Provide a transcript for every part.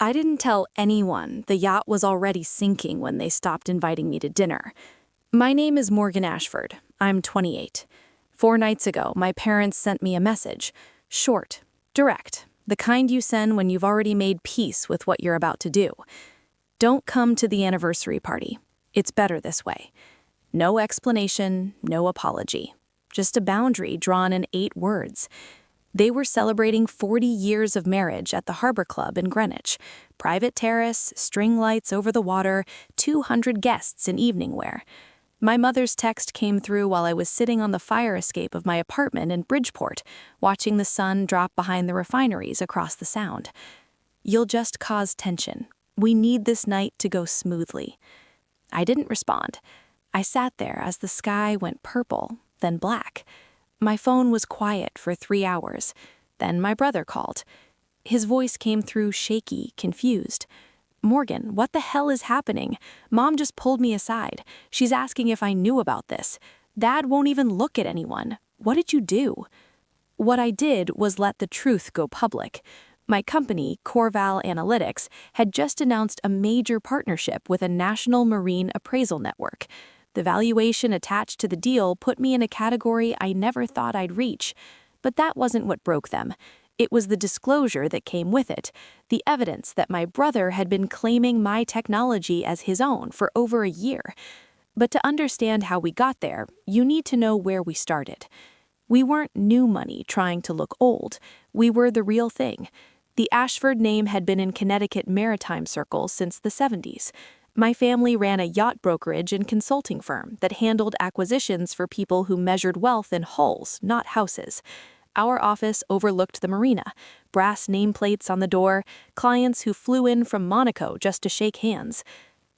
I didn't tell anyone the yacht was already sinking when they stopped inviting me to dinner. My name is Morgan Ashford. I'm 28. 4 nights ago, my parents sent me a message. Short, direct, the kind you send when you've already made peace with what you're about to do. Don't come to the anniversary party. It's better this way. No explanation, no apology. Just a boundary drawn in 8 words. They were celebrating 40 years of marriage at the Harbor Club in Greenwich. Private terrace, string lights over the water, 200 guests in evening wear. My mother's text came through while I was sitting on the fire escape of my apartment in Bridgeport, watching the sun drop behind the refineries across the Sound. You'll just cause tension. We need this night to go smoothly. I didn't respond. I sat there as the sky went purple, then black. My phone was quiet for 3 hours. Then my brother called. His voice came through shaky, confused. "Morgan, what the hell is happening? Mom just pulled me aside. She's asking if I knew about this. Dad won't even look at anyone. What did you do?" What I did was let the truth go public. My company, Corval Analytics, had just announced a major partnership with a national marine appraisal network. The valuation attached to the deal put me in a category I never thought I'd reach. But that wasn't what broke them. It was the disclosure that came with it, the evidence that my brother had been claiming my technology as his own for over a year. But to understand how we got there, you need to know where we started. We weren't new money trying to look old. We were the real thing. The Ashford name had been in Connecticut maritime circles since the 70s. My family ran a yacht brokerage and consulting firm that handled acquisitions for people who measured wealth in hulls, not houses. Our office overlooked the marina, brass nameplates on the door, clients who flew in from Monaco just to shake hands.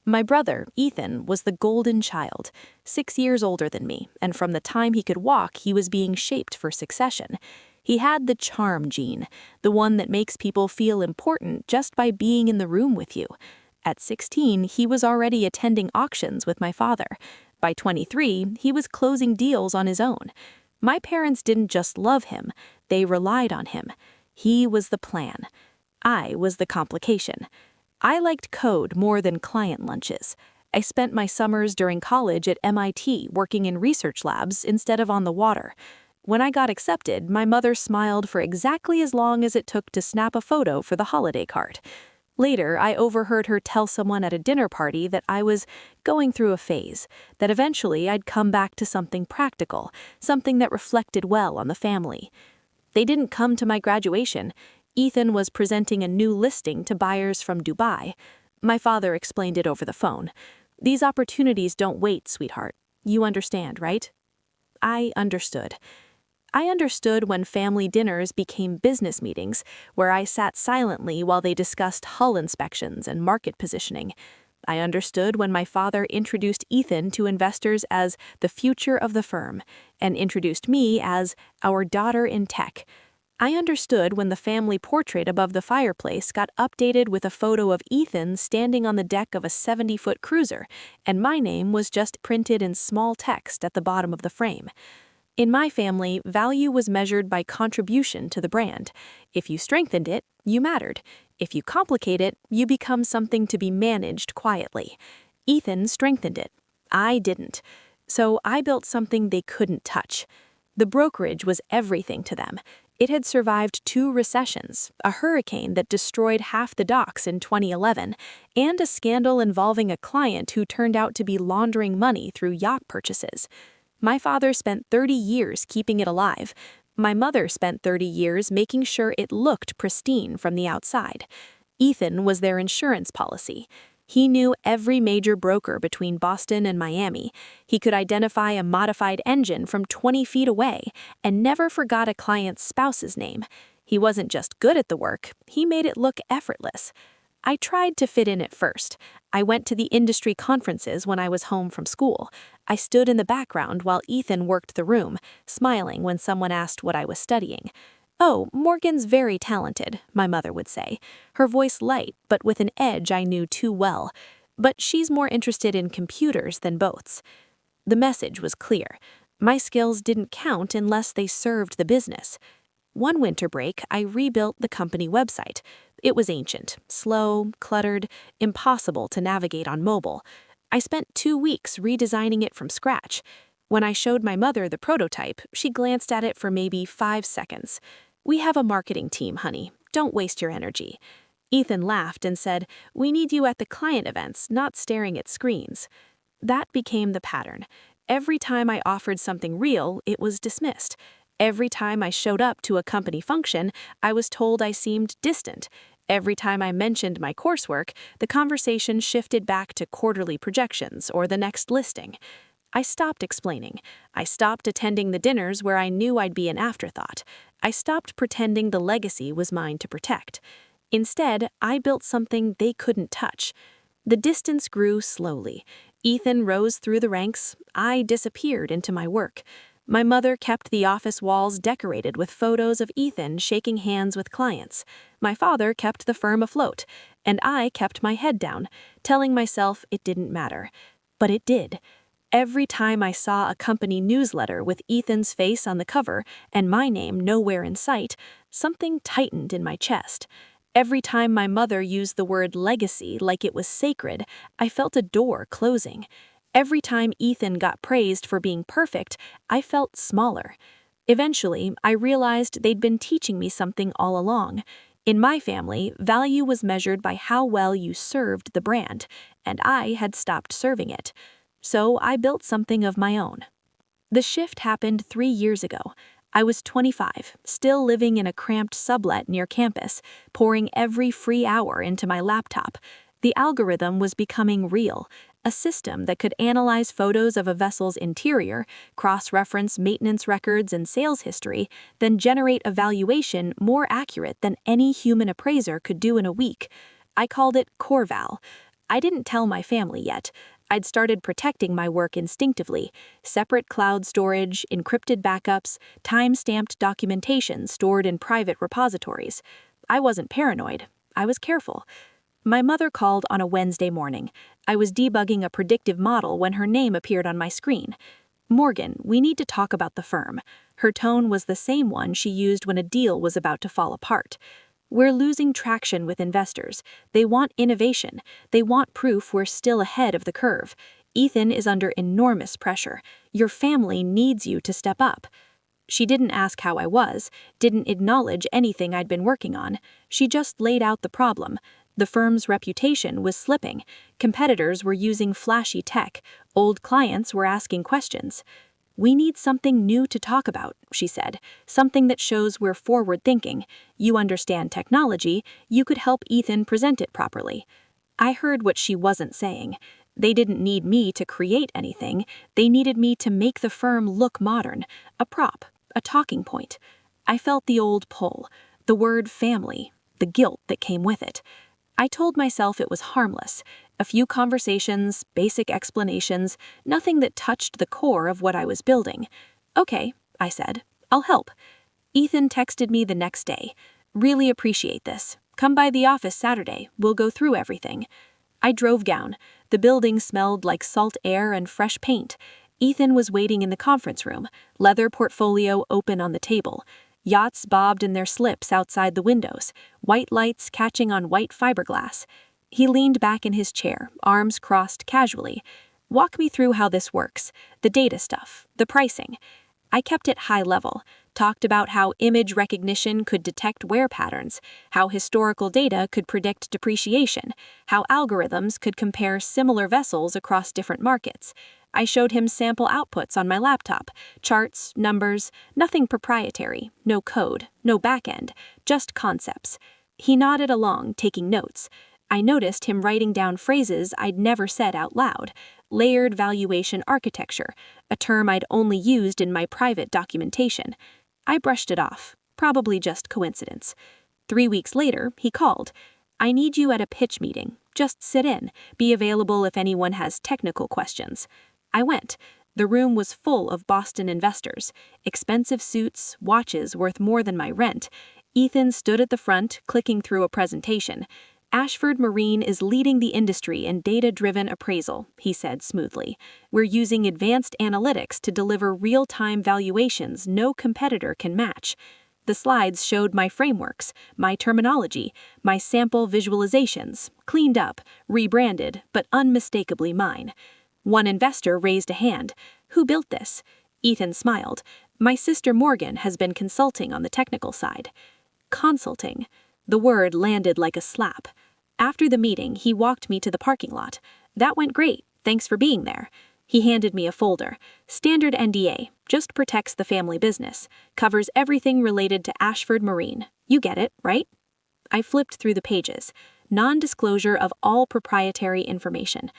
My brother, Ethan, was the golden child, 6 years older than me, and from the time he could walk, he was being shaped for succession. He had the charm gene, the one that makes people feel important just by being in the room with you. At 16, he was already attending auctions with my father. By 23, he was closing deals on his own. My parents didn't just love him, they relied on him. He was the plan. I was the complication. I liked code more than client lunches. I spent my summers during college at MIT working in research labs instead of on the water. When I got accepted, my mother smiled for exactly as long as it took to snap a photo for the holiday card. Later, I overheard her tell someone at a dinner party that I was going through a phase, that eventually I'd come back to something practical, something that reflected well on the family. They didn't come to my graduation. Ethan was presenting a new listing to buyers from Dubai. My father explained it over the phone. "These opportunities don't wait, sweetheart. You understand, right?" I understood. I understood when family dinners became business meetings, where I sat silently while they discussed hull inspections and market positioning. I understood when my father introduced Ethan to investors as the future of the firm, and introduced me as our daughter in tech. I understood when the family portrait above the fireplace got updated with a photo of Ethan standing on the deck of a 70-foot cruiser, and my name was just printed in small text at the bottom of the frame. In my family, value was measured by contribution to the brand. If you strengthened it, you mattered. If you complicate it, you become something to be managed quietly. Ethan strengthened it. I didn't. So I built something they couldn't touch. The brokerage was everything to them. It had survived 2 recessions, a hurricane that destroyed half the docks in 2011, and a scandal involving a client who turned out to be laundering money through yacht purchases. My father spent 30 years keeping it alive. My mother spent 30 years making sure it looked pristine from the outside. Ethan was their insurance policy. He knew every major broker between Boston and Miami. He could identify a modified engine from 20 feet away and never forgot a client's spouse's name. He wasn't just good at the work, he made it look effortless. I tried to fit in at first. I went to the industry conferences when I was home from school. I stood in the background while Ethan worked the room, smiling when someone asked what I was studying. "Oh, Morgan's very talented," my mother would say, her voice light but with an edge I knew too well. "But she's more interested in computers than boats." The message was clear. My skills didn't count unless they served the business. One winter break, I rebuilt the company website. It was ancient, slow, cluttered, impossible to navigate on mobile. I spent 2 weeks redesigning it from scratch. When I showed my mother the prototype, she glanced at it for maybe 5 seconds. "We have a marketing team, honey. Don't waste your energy." Ethan laughed and said, "We need you at the client events, not staring at screens." That became the pattern. Every time I offered something real, it was dismissed. Every time I showed up to a company function, I was told I seemed distant. Every time I mentioned my coursework, the conversation shifted back to quarterly projections or the next listing. I stopped explaining. I stopped attending the dinners where I knew I'd be an afterthought. I stopped pretending the legacy was mine to protect. Instead, I built something they couldn't touch. The distance grew slowly. Ethan rose through the ranks. I disappeared into my work. My mother kept the office walls decorated with photos of Ethan shaking hands with clients. My father kept the firm afloat, and I kept my head down, telling myself it didn't matter. But it did. Every time I saw a company newsletter with Ethan's face on the cover and my name nowhere in sight, something tightened in my chest. Every time my mother used the word legacy like it was sacred, I felt a door closing. Every time Ethan got praised for being perfect, I felt smaller. Eventually, I realized they'd been teaching me something all along. In my family, value was measured by how well you served the brand, and I had stopped serving it. So I built something of my own. The shift happened 3 years ago. I was 25, still living in a cramped sublet near campus, pouring every free hour into my laptop. The algorithm was becoming real, a system that could analyze photos of a vessel's interior, cross-reference maintenance records and sales history, then generate a valuation more accurate than any human appraiser could do in a week. I called it CoreVal. I didn't tell my family yet. I'd started protecting my work instinctively. Separate cloud storage, encrypted backups, time-stamped documentation stored in private repositories. I wasn't paranoid. I was careful. My mother called on a Wednesday morning. I was debugging a predictive model when her name appeared on my screen. "Morgan, we need to talk about the firm." Her tone was the same one she used when a deal was about to fall apart. "We're losing traction with investors. They want innovation. They want proof we're still ahead of the curve. Ethan is under enormous pressure. Your family needs you to step up." She didn't ask how I was, didn't acknowledge anything I'd been working on. She just laid out the problem. The firm's reputation was slipping. Competitors were using flashy tech. Old clients were asking questions. "We need something new to talk about," she said. "Something that shows we're forward-thinking. You understand technology. You could help Ethan present it properly." I heard what she wasn't saying. They didn't need me to create anything. They needed me to make the firm look modern. A prop, a talking point. I felt the old pull, the word family, the guilt that came with it. I told myself it was harmless. A few conversations, basic explanations, nothing that touched the core of what I was building. "Okay," I said. "I'll help." Ethan texted me the next day. "Really appreciate this. Come by the office Saturday. We'll go through everything." I drove down. The building smelled like salt air and fresh paint. Ethan was waiting in the conference room, leather portfolio open on the table. Yachts bobbed in their slips outside the windows, white lights catching on white fiberglass. He leaned back in his chair, arms crossed casually. "Walk me through how this works, the data stuff, the pricing." I kept it high level, talked about how image recognition could detect wear patterns, how historical data could predict depreciation, how algorithms could compare similar vessels across different markets. I showed him sample outputs on my laptop, charts, numbers, nothing proprietary, no code, no backend, just concepts. He nodded along, taking notes. I noticed him writing down phrases I'd never said out loud. Layered valuation architecture, a term I'd only used in my private documentation. I brushed it off, probably just coincidence. 3 weeks later, he called. "I need you at a pitch meeting. Just sit in. Be available if anyone has technical questions." I went. The room was full of Boston investors. Expensive suits, watches worth more than my rent. Ethan stood at the front, clicking through a presentation. "Ashford Marine is leading the industry in data-driven appraisal," he said smoothly. "We're using advanced analytics to deliver real-time valuations no competitor can match." The slides showed my frameworks, my terminology, my sample visualizations, cleaned up, rebranded, but unmistakably mine. One investor raised a hand. "Who built this?" Ethan smiled. "My sister Morgan has been consulting on the technical side." Consulting. The word landed like a slap. After the meeting, he walked me to the parking lot. "That went great. Thanks for being there." He handed me a folder. "Standard NDA, just protects the family business. Covers everything related to Ashford Marine. You get it, right?" I flipped through the pages. Non-disclosure of all proprietary information.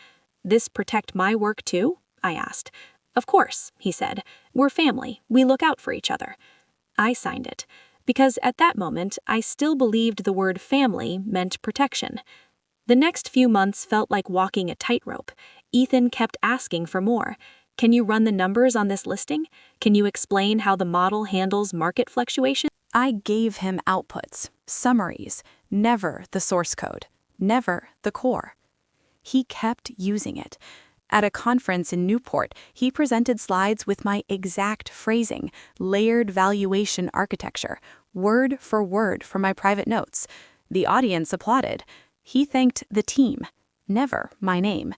"This protect my work too?" I asked. "Of course," he said. "We're family. We look out for each other." I signed it, because at that moment I still believed the word family meant protection. The next few months felt like walking a tightrope. Ethan kept asking for more. "Can you run the numbers on this listing? Can you explain how the model handles market fluctuation?" I gave him outputs, summaries, never the source code, never the core. He kept using it. At a conference in Newport, he presented slides with my exact phrasing, layered valuation architecture, word for word from my private notes. The audience applauded. He thanked the team, never my name.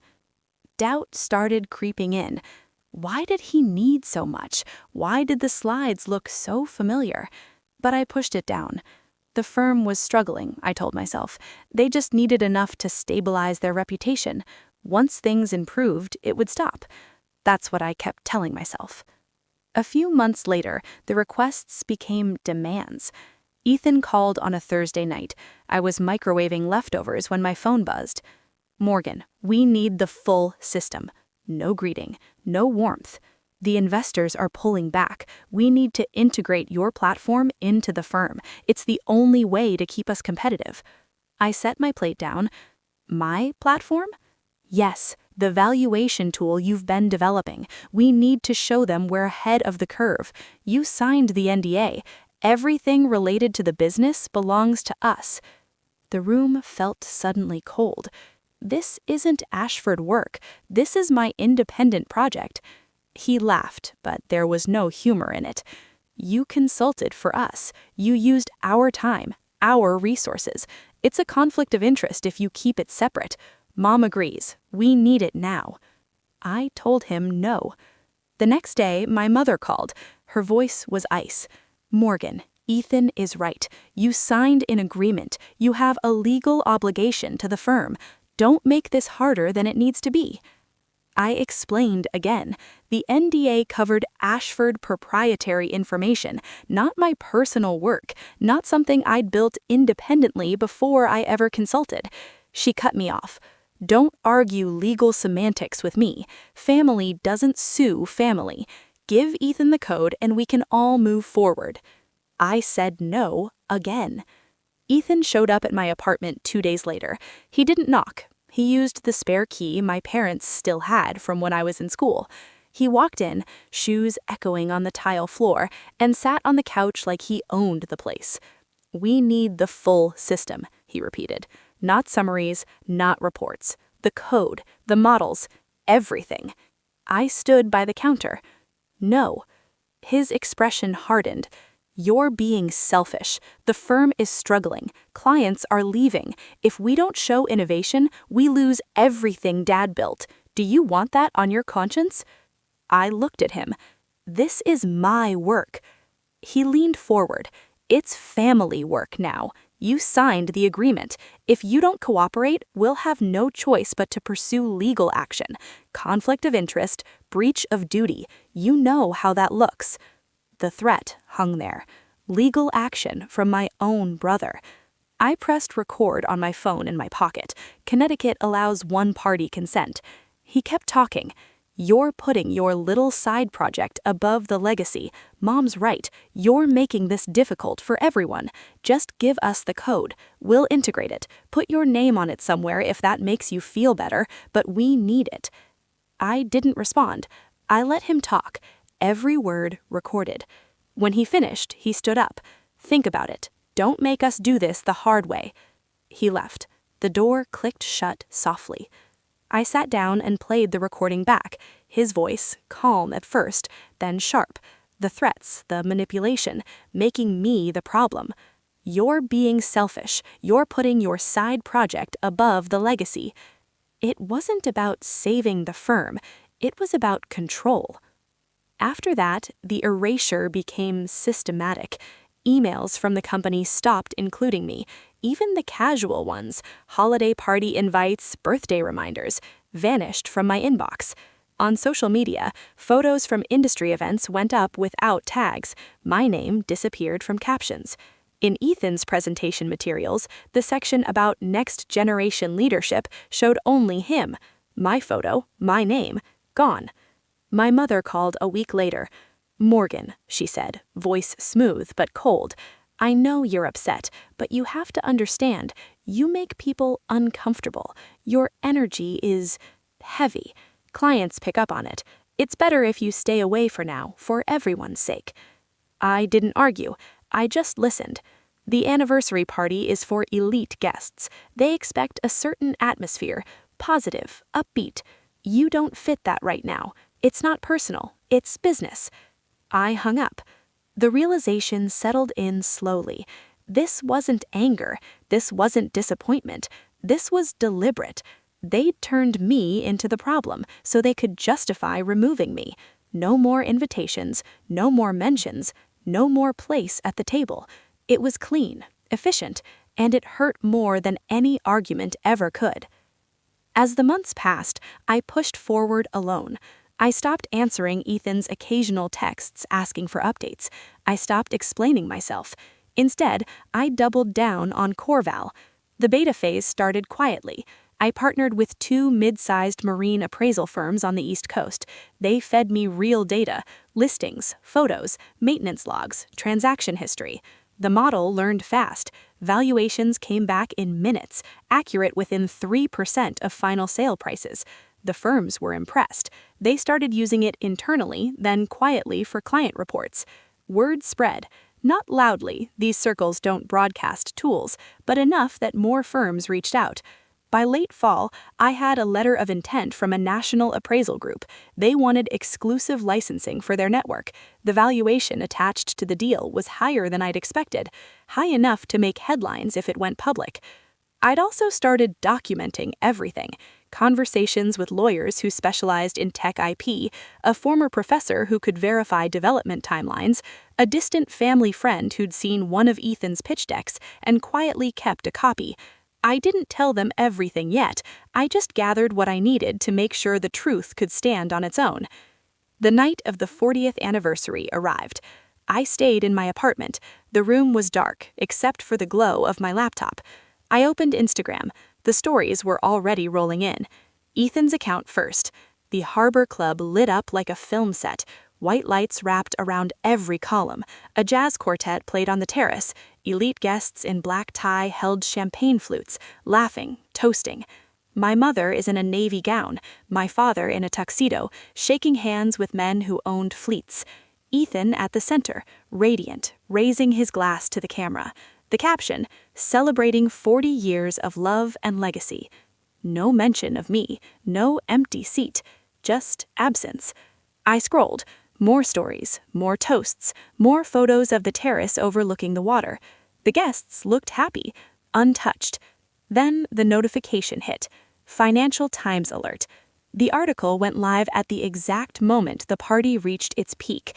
Doubt started creeping in. Why did he need so much? Why did the slides look so familiar? But I pushed it down. The firm was struggling, I told myself. They just needed enough to stabilize their reputation. Once things improved, it would stop. That's what I kept telling myself. A few months later, the requests became demands. Ethan called on a Thursday night. I was microwaving leftovers when my phone buzzed. "Morgan, we need the full system. No greeting, no warmth. The investors are pulling back. We need to integrate your platform into the firm. It's the only way to keep us competitive." I set my plate down. "My platform?" "Yes, the valuation tool you've been developing. We need to show them we're ahead of the curve. You signed the NDA. Everything related to the business belongs to us." The room felt suddenly cold. This isn't Ashford work. This is my independent project. He laughed, but there was no humor in it. "You consulted for us. You used our time, our resources. It's a conflict of interest if you keep it separate. Mom agrees. We need it now." I told him no. The next day, my mother called. Her voice was ice. "Morgan, Ethan is right. You signed an agreement. You have a legal obligation to the firm. Don't make this harder than it needs to be." I explained again. The NDA covered Ashford proprietary information, not my personal work, not something I'd built independently before I ever consulted. She cut me off. "Don't argue legal semantics with me. Family doesn't sue family. Give Ethan the code and we can all move forward." I said no again. Ethan showed up at my apartment 2 days later. He didn't knock. He used the spare key my parents still had from when I was in school. He walked in, shoes echoing on the tile floor, and sat on the couch like he owned the place. "We need the full system," he repeated. "Not summaries, not reports. The code, the models, everything." I stood by the counter. "No." His expression hardened. "You're being selfish. The firm is struggling. Clients are leaving. If we don't show innovation, we lose everything Dad built. Do you want that on your conscience?" I looked at him. "This is my work." He leaned forward. "It's family work now. You signed the agreement. If you don't cooperate, we'll have no choice but to pursue legal action. Conflict of interest, breach of duty. You know how that looks." The threat hung there. Legal action from my own brother. I pressed record on my phone in my pocket. Connecticut allows one-party consent. He kept talking. "You're putting your little side project above the legacy. Mom's right. You're making this difficult for everyone. Just give us the code. We'll integrate it. Put your name on it somewhere if that makes you feel better, but we need it." I didn't respond. I let him talk. Every word recorded. When he finished, he stood up. "Think about it. Don't make us do this the hard way." He left. The door clicked shut softly. I sat down and played the recording back, his voice calm at first, then sharp. The threats, the manipulation, making me the problem. You're being selfish. You're putting your side project above the legacy. It wasn't about saving the firm. It was about control. After that, the erasure became systematic. Emails from the company stopped including me. Even the casual ones, holiday party invites, birthday reminders, vanished from my inbox. On social media, photos from industry events went up without tags. My name disappeared from captions. In Ethan's presentation materials, the section about next generation leadership showed only him. My photo, my name, gone. My mother called a week later. "Morgan," she said, voice smooth but cold, "I know you're upset, but you have to understand, you make people uncomfortable. Your energy is heavy. Clients pick up on it. It's better if you stay away for now, for everyone's sake." I didn't argue. I just listened. The anniversary party is for elite guests. They expect a certain atmosphere, positive, upbeat. You don't fit that right now. It's not personal, it's business. I hung up. The realization settled in slowly. This wasn't anger. This wasn't disappointment. This was deliberate. They'd turned me into the problem so they could justify removing me. No more invitations, no more mentions, no more place at the table. It was clean, efficient, and it hurt more than any argument ever could. As the months passed, I pushed forward alone. I stopped answering Ethan's occasional texts asking for updates. I stopped explaining myself. Instead, I doubled down on Corval. The beta phase started quietly. I partnered with 2 mid-sized marine appraisal firms on the East Coast. They fed me real data, listings, photos, maintenance logs, transaction history. The model learned fast. Valuations came back in minutes, accurate within 3% of final sale prices. The firms were impressed. They started using it internally, then quietly for client reports. Word spread. Not loudly, these circles don't broadcast tools, but enough that more firms reached out. By late fall, I had a letter of intent from a national appraisal group. They wanted exclusive licensing for their network. The valuation attached to the deal was higher than I'd expected, high enough to make headlines if it went public. I'd also started documenting everything. Conversations with lawyers who specialized in tech IP, a former professor who could verify development timelines, a distant family friend who'd seen one of Ethan's pitch decks and quietly kept a copy. I didn't tell them everything yet. I just gathered what I needed to make sure the truth could stand on its own. The night of the 40th anniversary arrived. I stayed in my apartment. The room was dark, except for the glow of my laptop. I opened Instagram. The stories were already rolling in. Ethan's account first. The Harbor Club lit up like a film set. White lights wrapped around every column. A jazz quartet played on the terrace. Elite guests in black tie held champagne flutes, laughing, toasting. My mother is in a navy gown, my father in a tuxedo, shaking hands with men who owned fleets. Ethan at the center, radiant, raising his glass to the camera. The caption, celebrating 40 years of love and legacy. No mention of me, no empty seat, just absence. I scrolled. More stories, more toasts, more photos of the terrace overlooking the water. The guests looked happy, untouched. Then the notification hit. Financial Times alert. The article went live at the exact moment the party reached its peak.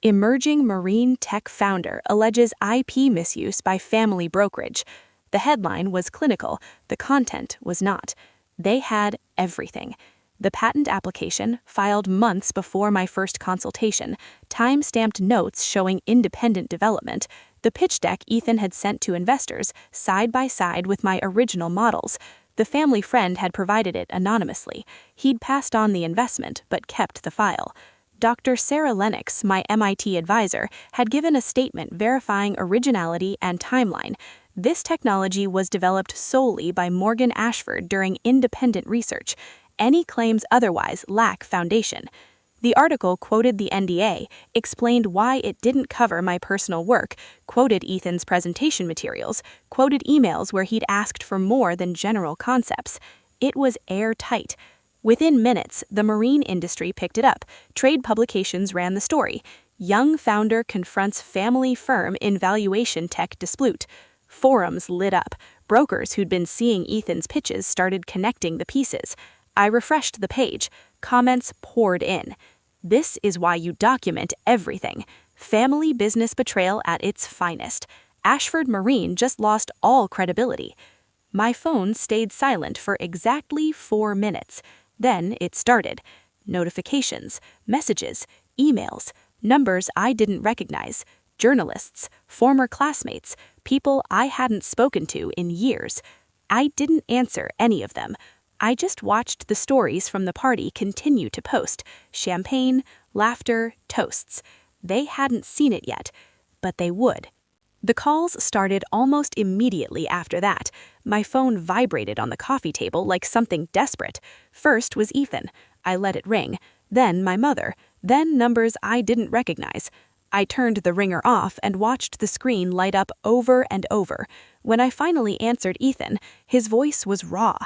Emerging marine tech founder alleges IP misuse by family brokerage. The headline was clinical, the content was not. They had everything. The patent application, filed months before my first consultation, time-stamped notes showing independent development, the pitch deck Ethan had sent to investors, side by side with my original models. The family friend had provided it anonymously. He'd passed on the investment, but kept the file. Dr. Sarah Lennox, my MIT advisor, had given a statement verifying originality and timeline. This technology was developed solely by Morgan Ashford during independent research. Any claims otherwise lack foundation. The article quoted the NDA, explained why it didn't cover my personal work, quoted Ethan's presentation materials, quoted emails where he'd asked for more than general concepts. It was airtight. Within minutes, the marine industry picked it up. Trade publications ran the story. Young founder confronts family firm in valuation tech dispute. Forums lit up. Brokers who'd been seeing Ethan's pitches started connecting the pieces. I refreshed the page. Comments poured in. This is why you document everything. Family business betrayal at its finest. Ashford Marine just lost all credibility. My phone stayed silent for exactly 4 minutes. Then it started. Notifications, messages, emails, numbers I didn't recognize, journalists, former classmates, people I hadn't spoken to in years. I didn't answer any of them. I just watched the stories from the party continue to post. Champagne, laughter, toasts. They hadn't seen it yet, but they would. The calls started almost immediately after that. My phone vibrated on the coffee table like something desperate. First was Ethan. I let it ring. Then my mother. Then numbers I didn't recognize. I turned the ringer off and watched the screen light up over and over. When I finally answered Ethan, his voice was raw.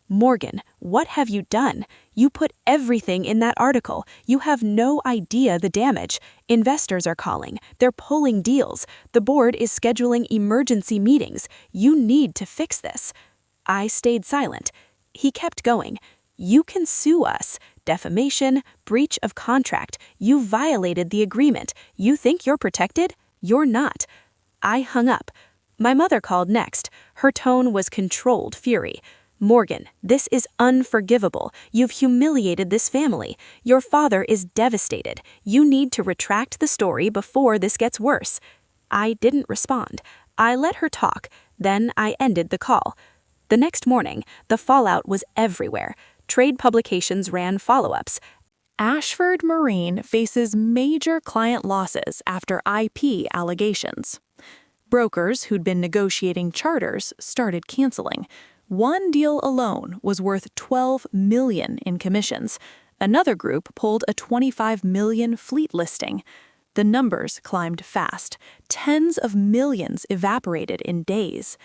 "Morgan, what have you done? You put everything in that article. You have no idea the damage. Investors are calling. They're pulling deals. The board is scheduling emergency meetings. You need to fix this." I stayed silent. He kept going. "You can sue us. Defamation, breach of contract. You violated the agreement. You think you're protected? You're not." I hung up. My mother called next. Her tone was controlled fury. "Morgan, this is unforgivable. You've humiliated this family. Your father is devastated. You need to retract the story before this gets worse." I didn't respond. I let her talk. Then I ended the call. The next morning, the fallout was everywhere. Trade publications ran follow-ups. Ashford Marine faces major client losses after IP allegations. Brokers who'd been negotiating charters started canceling. One deal alone was worth $12 million in commissions. Another group pulled a $25 million fleet listing. The numbers climbed fast. Tens of millions evaporated in days.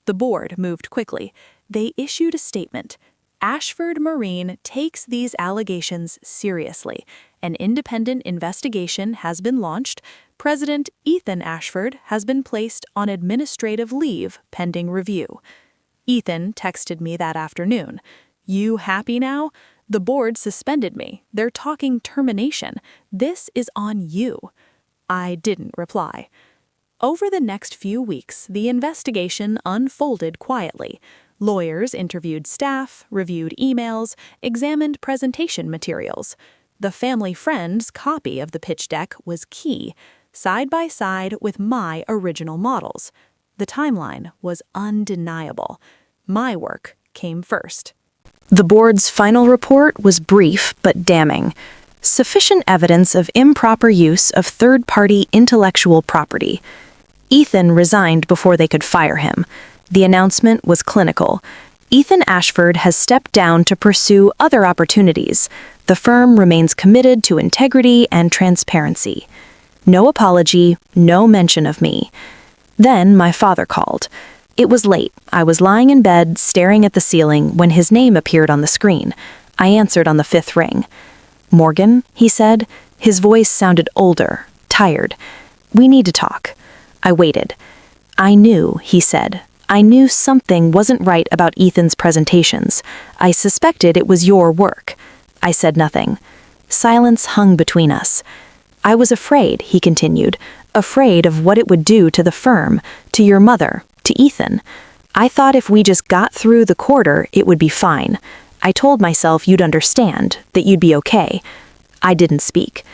The board moved quickly. They issued a statement. Ashford Marine takes these allegations seriously. An independent investigation has been launched. President Ethan Ashford has been placed on administrative leave pending review. Ethan texted me that afternoon. "You happy now? The board suspended me. They're talking termination. This is on you." I didn't reply. Over the next few weeks, the investigation unfolded quietly. Lawyers interviewed staff, reviewed emails, examined presentation materials. The family friend's copy of the pitch deck was key, side by side with my original models. The timeline was undeniable. My work came first. The board's final report was brief but damning. Sufficient evidence of improper use of third-party intellectual property. Ethan resigned before they could fire him. The announcement was clinical. Ethan Ashford has stepped down to pursue other opportunities. The firm remains committed to integrity and transparency. No apology, no mention of me. Then my father called. It was late. I was lying in bed, staring at the ceiling, when his name appeared on the screen. I answered on the 5th ring. "Morgan," he said. His voice sounded older, tired. "We need to talk." I waited. "I knew," he said. "I knew something wasn't right about Ethan's presentations. I suspected it was your work." I said nothing. Silence hung between us. "I was afraid," he continued, "afraid of what it would do to the firm, to your mother, to Ethan. I thought if we just got through the quarter, it would be fine. I told myself you'd understand, that you'd be okay." I didn't speak.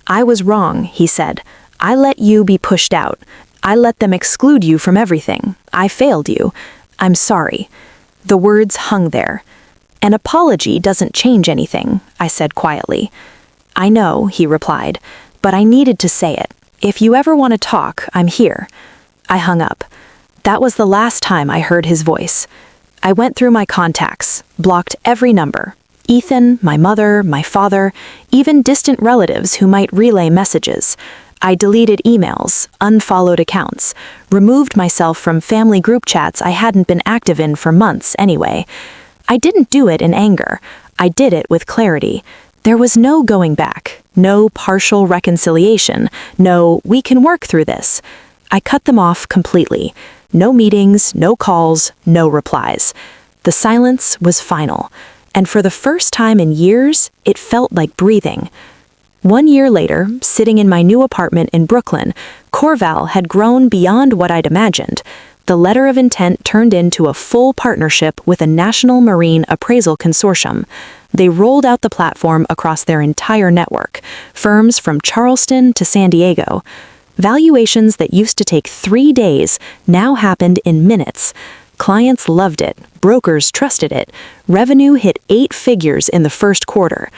"I was wrong," he said. "I let you be pushed out. I let them exclude you from everything. I failed you. I'm sorry." The words hung there. "An apology doesn't change anything," I said quietly. "I know," he replied, "but I needed to say it. If you ever want to talk, I'm here." I hung up. That was the last time I heard his voice. I went through my contacts, blocked every number. Ethan, my mother, my father, even distant relatives who might relay messages. I deleted emails, unfollowed accounts, removed myself from family group chats I hadn't been active in for months anyway. I didn't do it in anger. I did it with clarity. There was no going back. No partial reconciliation. No, we can work through this. I cut them off completely. No meetings, no calls, no replies. The silence was final, and for the first time in years, it felt like breathing. 1 year later, sitting in my new apartment in Brooklyn, Corval had grown beyond what I'd imagined. The letter of intent turned into a full partnership with a national marine appraisal consortium. They rolled out the platform across their entire network, firms from Charleston to San Diego. Valuations that used to take 3 days now happened in minutes. Clients loved it, brokers trusted it, revenue hit 8 figures in the first quarter.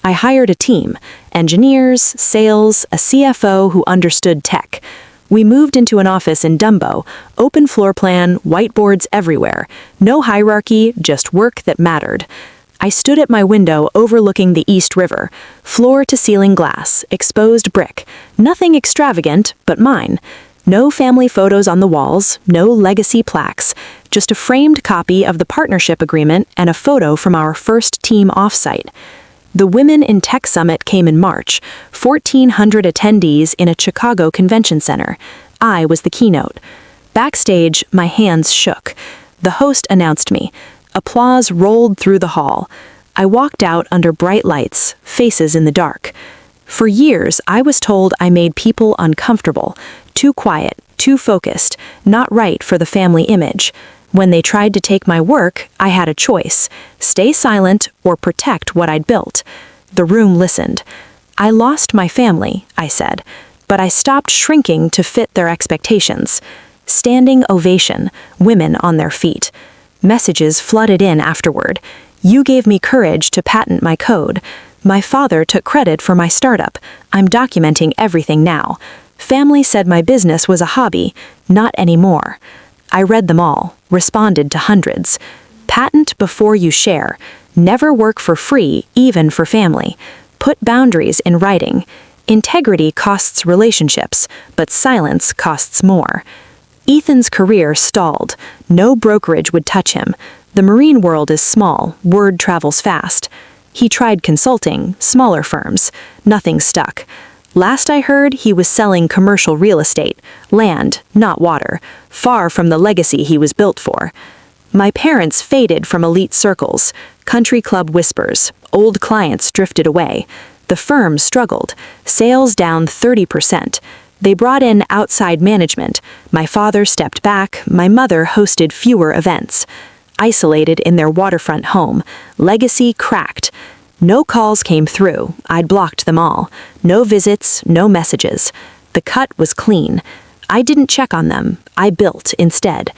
I hired a team, engineers, sales, a CFO who understood tech. We moved into an office in Dumbo, open floor plan, whiteboards everywhere, no hierarchy, just work that mattered. I stood at my window overlooking the East River, floor-to-ceiling glass, exposed brick, nothing extravagant but mine. No family photos on the walls, no legacy plaques, just a framed copy of the partnership agreement and a photo from our first team offsite. The Women in Tech Summit came in March, 1,400 attendees in a Chicago convention center. I was the keynote. Backstage, my hands shook. The host announced me. Applause rolled through the hall. I walked out under bright lights, faces in the dark. For years, I was told I made people uncomfortable, too quiet, too focused, not right for the family image. When they tried to take my work, I had a choice: stay silent or protect what I'd built. The room listened. I lost my family, I said, but I stopped shrinking to fit their expectations. Standing ovation, women on their feet. Messages flooded in afterward. You gave me courage to patent my code. My father took credit for my startup. I'm documenting everything now. Family said my business was a hobby. Not anymore. I read them all, responded to hundreds. Patent before you share. Never work for free, even for family. Put boundaries in writing. Integrity costs relationships, but silence costs more. Ethan's career stalled. No brokerage would touch him. The marine world is small, word travels fast. He tried consulting, smaller firms. Nothing stuck. Last I heard, he was selling commercial real estate, land, not water, far from the legacy he was built for. My parents faded from elite circles, country club whispers, old clients drifted away. The firm struggled, sales down 30%. They brought in outside management. My father stepped back, my mother hosted fewer events. Isolated in their waterfront home, legacy cracked. No calls came through, I'd blocked them all. No visits, no messages. The cut was clean. I didn't check on them, I built instead.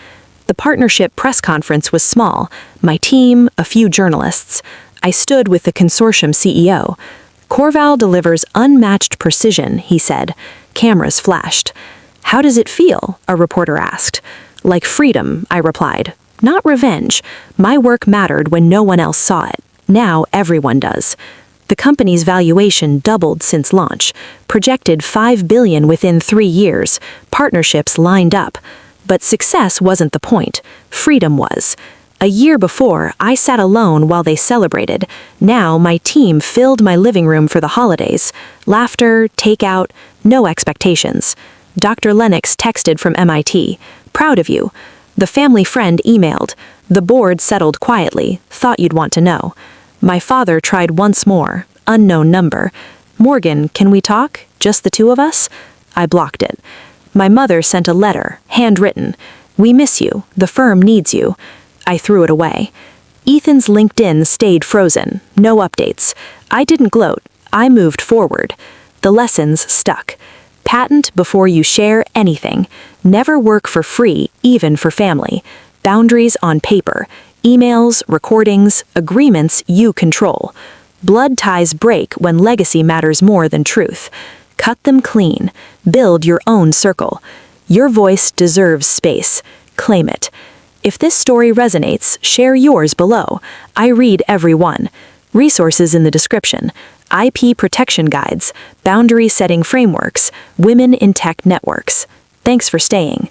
The partnership press conference was small, my team, a few journalists. I stood with the consortium CEO. Corval delivers unmatched precision, he said. Cameras flashed. How does it feel? A reporter asked. Like freedom, I replied. Not revenge. My work mattered when no one else saw it. Now everyone does. The company's valuation doubled since launch, projected $5 billion within 3 years, partnerships lined up. But success wasn't the point. Freedom was. A year before, I sat alone while they celebrated. Now my team filled my living room for the holidays. Laughter, takeout, no expectations. Dr. Lennox texted from MIT. Proud of you. The family friend emailed. The board settled quietly. Thought you'd want to know. My father tried once more. Unknown number. Morgan, can we talk? Just the two of us? I blocked it. My mother sent a letter, handwritten. We miss you. The firm needs you. I threw it away. Ethan's LinkedIn stayed frozen. No updates. I didn't gloat. I moved forward. The lessons stuck. Patent before you share anything. Never work for free, even for family. Boundaries on paper. Emails, recordings, agreements you control. Blood ties break when legacy matters more than truth. Cut them clean. Build your own circle. Your voice deserves space. Claim it. If this story resonates, share yours below. I read every one. Resources in the description. IP protection guides, boundary setting frameworks, women in tech networks. Thanks for staying.